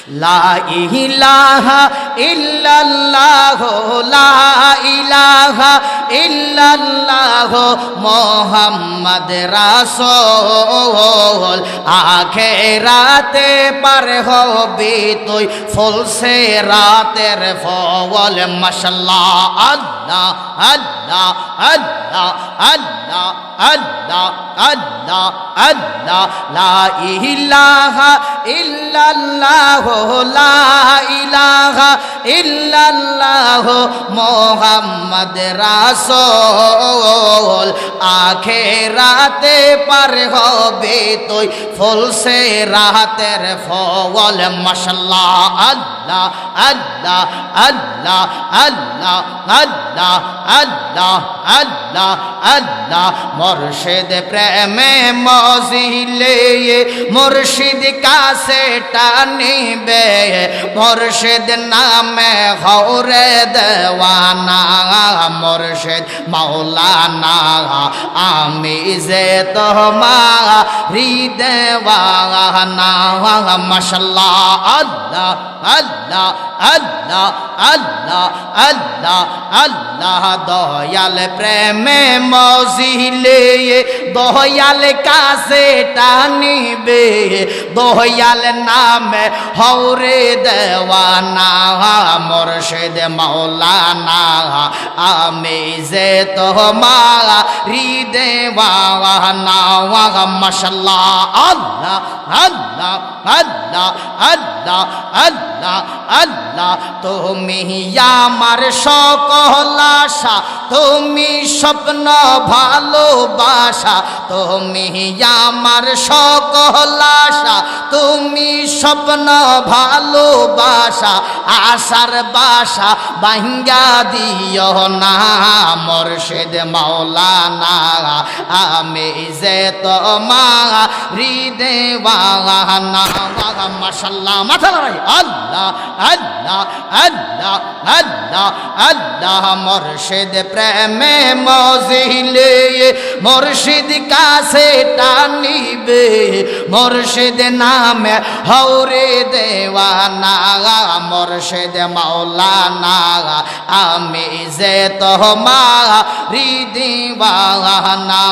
লা ইলাহা ইল্লাল্লাহ লা ইলাহা ইল্লাল্লাহ মুহাম্মদ রাসূল আখিরাতে পার হবি তুই ফুলসে রাতের ফল মাশাআল্লাহ আল্লাহ আল্লাহ আল্লাহ আল্লাহ আল্লাহ আল্লাহ আল্লাহ লা ইলাহা ইল্লাল্লাহ লা ইলাহা ইল্লাল্লাহ মুহাম্মদ রাসূল আখিরাতে পার হবে তুই ফুলসে রাতের ফল মাশাআল্লাহ আল্লাহ আল্লাহ আল্লাহ আল্লাহ আল্লাহ আল্লাহ আল্লাহ আল্লাহ মুর্শিদ প্রেমে মজিলে মুর্শিদ কাছে টানিবে মুর্শিদ নামে হরে দেওয়ানা মুর্শিদ মাওলানা আমি যে তোমারি দেওয়ানা মাশাআল্লাহ আল্লাহ আল্লাহ আল্লাহ আল্লাহ আল্লাহ আল্লাহ দয়াল প্রেমে মজিলে দয়াল কাছে টানিবে দয়াল নামে হরে দেওয়ানা মুর্শিদ মাওলানা আমি যে তোমারি দেওয়ানা মাশাআল্লাহ আল্লাহ আল্লাহ আল্লাহ আল্লাহ আল্লাহ আল্লাহ তুমি আমার সকল আশা তুমি স্বপ্ন ভালোবাসা তুমি আমার সকল আশা তুমি স্বপ্ন ভালোবাসা আশার বাসা ভাঙ্গা দিও না মুর্শিদ মাওলানা আমি যে তোমারি দেওয়ানা মাশাআল্লাহ মাথা নাড়াই আল্লাহ আল্লাহ আল্লাহ আল্লাহ আল্লাহ মুর্শিদ প্রেমে মজিলে মুর্শিদ কাছে টানিবে মুর্শিদ নামে হরে দেওয়ানা মুর্শিদ মাওলানা আমি যে তোমারি দেওয়ানা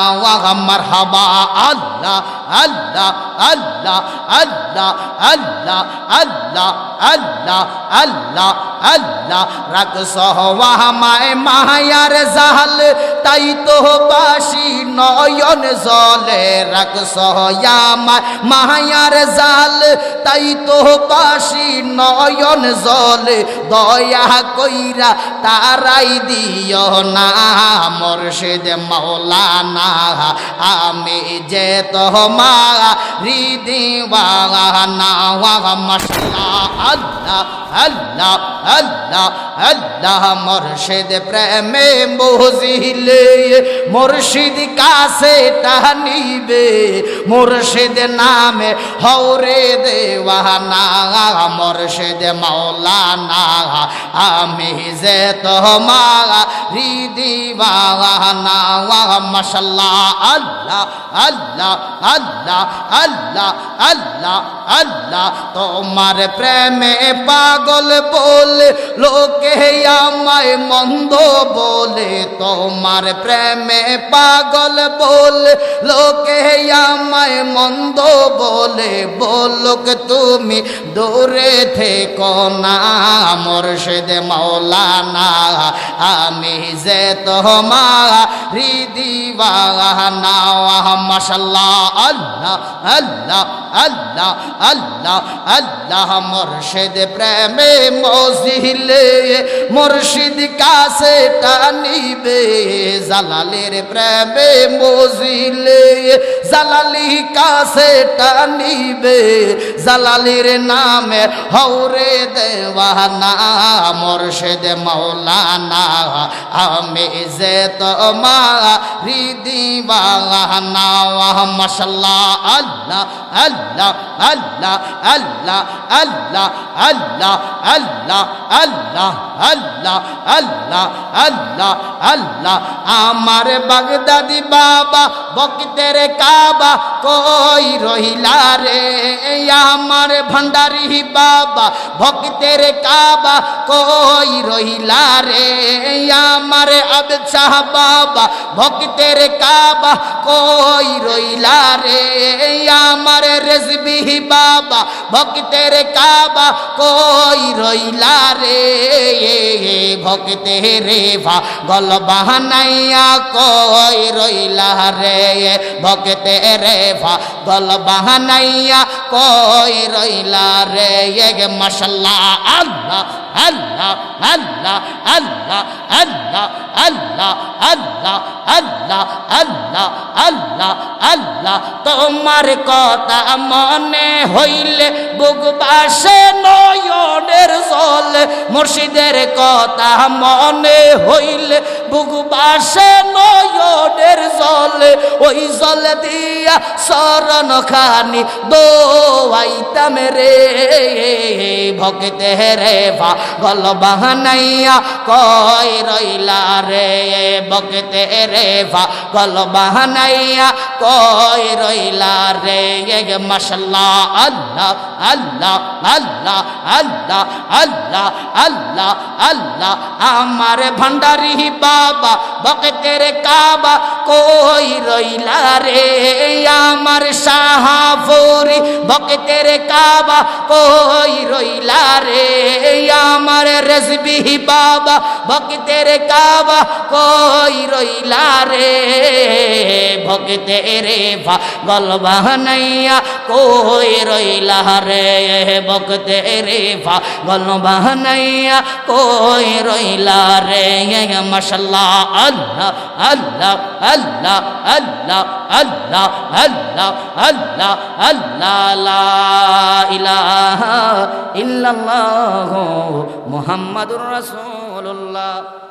মারহাবা আল্লাহ আল্লাহ আল্লাহ আল্লাহ আল্লাহ আল্লাহ আল্লাহ আল্লাহ আল্লাহ রাখছ আমায় মায়ার জাল তাই তো বাসি নয়ন জলে রাখছ আমায় মায়ার জাল তাই তো বাসি নয়ন জলে দয়া কইরা তারাই দিও না মুর্শিদ মাওলানা আমি যে তোমারি দেওয়ানা মাশাআল্লাহ আল্লাহ আল্লাহ আল্লাহ আল্লাহ মুর্শিদ প্রেমে মজিলে মুর্শিদ কাছে টানিবে মুর্শিদ নামে হরে দেওয়ানা মুর্শিদ মাওলানা আমি যে তোমারি দেওয়ানা মাশাআল্লাহ আল্লাহ আল্লাহ আল্লাহ আল্লাহ আল্লাহ আল্লাহ তোমার প্রেমে পাগল বলে লোকে আমায় মন্দ বলে তোমার প্রেমে পাগল বলে লোকে আমায় মন্দ বলে বলুক তুমি দূরে থেকো না মুর্শিদ মাওলানা আমি যে তোমারি দেওয়ানা মাশাআল্লাহ আল্লাহ আল্লাহ আল্লাহ আল্লাহ আল্লাহ মুর্শিদ প্রেমে মজিলে মুর্শিদ কাছে টানিবে জালালের প্রেমে মজিলে জালালি কাছে টানিবে জালালির নামে হরে দেওয়ানা মুর্শিদ মাওলানা আমি যে তোমারি দেওয়ানা মাশাআল্লাহ আল্লাহ আল্লাহ আল্লাহ আল্লাহ আল্লাহ আল্লাহ আল্লাহ আল্লাহ আল্লাহ আল্লাহ আল্লাহ আল্লাহ আমার বাগদাদি বাবা বকতের কাবা কই রহিলা রে আমার ভান্ডারি বাবা ভক্তের কাবা কই রহিলা রে আমার আবছাহ বাবা ভক্তের কাবা কই রহিলা রে আমার রেজবি বাবা ভক্তের কাবা কই রহিলা রে ভক্তের পাগল বাহানাইয়া কই রহিলা রে ভক্তের পাগল বাহানাইয়া কই রহিলা রে মাশাআল্লাহ আল্লাহ আল্লাহ আল্লাহ আল্লাহ আল্লাহ আল্লাহ আল্লাহ আল্লাহ আল্লাহ আল্লাহ আল্লাহ তোমার কথা মনে হইলে বুক বাসে নয়নের জল মুর্শিদের কথা মনে হইলে বুক বাসে নয়নের জল ওই জল দিয়া শরণ খানি দোয়াইতাম রে ভক্তের পাগল বাহানাইয়া কই রইলা রে ভক্তের পাগল বাহানাইয়া কই রইলা রে মাশাআল্লাহ আল্লাহ আল্লাহ আল্লাহ আল্লাহ আল্লাহ আল্লাহ আল্লাহ আমার ভান্ডারি বাবা ভক্তের কাবা কই রইলা রে আমার শাহপুরি ভক্তের কাবা কই রইলা রে আমার রেজবি বাবা ভক্তের কাবা কই রইলা রে ভক্তের পাগল বাহানাইয়া কই রইলা রে ভক্তের পাগল বাহানাইয়া কই রইলা রে মাশাআল্লাহ আল্লাহ আল্লাহ আল্লাহ আল্লাহ আল্লাহ আল্লাহ আল্লাহ আল্লাহ লা ইলাহা ইল্লাল্লাহু মুহাম্মাদুর রাসূলুল্লাহ।